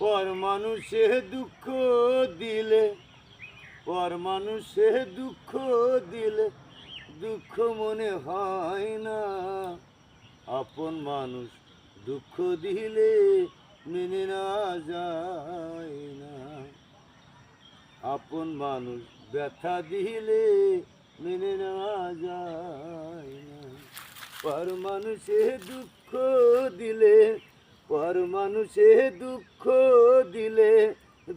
পর মানুষে দুঃখ দিলে, পর মানুষে দুঃখ দিলে দুঃখ মনে হয় না। আপন মানুষ দুঃখ দিলে মেনে নেওয়া যায় না। আপন মানুষ ব্যথা দিলে মেনে নেওয়া যায় না। পর মানুষে দুঃখ দিলে, পর মানুষে দুঃখ দিলে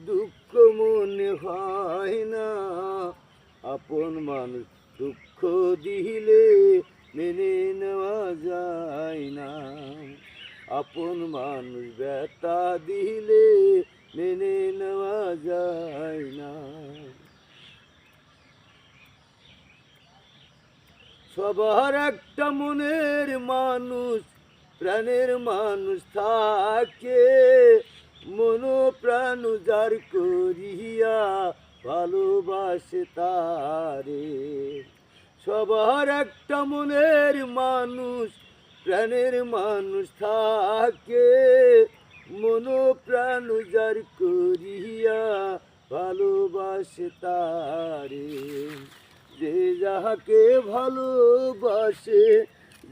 দুঃখ মনে হয় না। আপন মানুষ দুঃখ দিলে মেনে নেওয়া যায় না। আপন মানুষ ব্যথা দিলে মেনে নেওয়া যায় না। সবার একটা মনের মানুষ, প্রাণের মানুষ থাকে, মন প্রাণ যার করিয়া ভালোবাসে তারে। সবার একটা মনের মানুষ, প্রাণের মানুষ থাকে, মন প্রাণ যার করিয়া ভালোবাসে তারে। যে যাহাকে ভালোবাসে,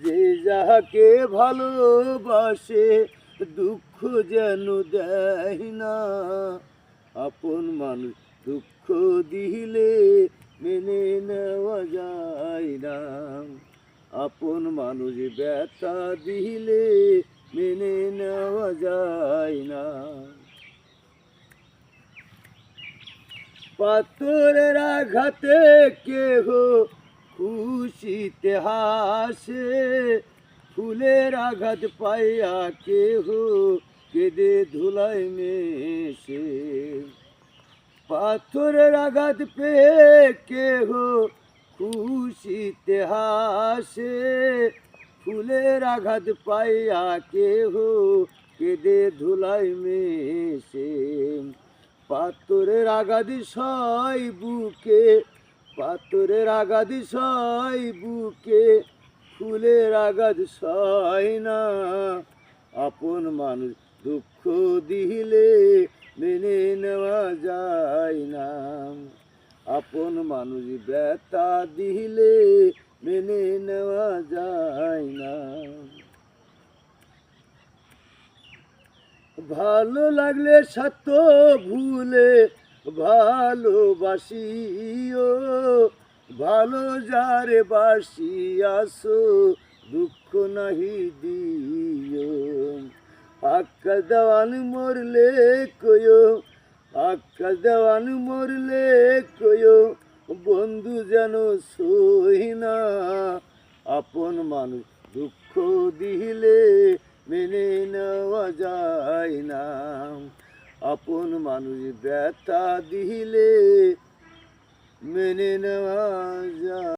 যে যাহাকে ভালোবাসে দুঃখ যেন দেয় না। আপন মানুষ দুঃখ দিলে মেনে নেওয়া যায় না। আপন মানুষ ব্যথা দিলে মেনে নেওয়া যায় না। পাথরের আঘাতে কেহ খুশিতে হাসে, ফুলের আঘাত পাইয়া কেহ কেঁদে ধুলায় মেশে। পাথরের আঘাত পেয়ে কেহ খুশিতে হাসে, ফুলের আঘাত পাইয়া কেহ কেঁদে ধুলায় মেশে। পাথরের আঘাত সয় বুকে, পাথরের আঘাত সয় বুকে, ফুলের আঘাত সয় না। আপন মানুষ দুঃখ দিলে মেনে নেওয়া যায় না। আপন মানুষ ব্যথা দিলে মেনে নেওয়া যায় না। ভালো লাগলে সত্য ভুলে ভালোবাসিও, ভালো যারে বাসিয়াছো দুঃখ নাহি দিও। আকাশ দেওয়ান মরলে কয়ো, আকাশ দেওয়ান মরলে কয়ো বন্ধু যেন সই না। আপন মানুষ দুঃখ দিলে মেনে নেওয়া যায় না। আপন মানুষ ব্যথা দিলে মেনে নেওয়া যায়।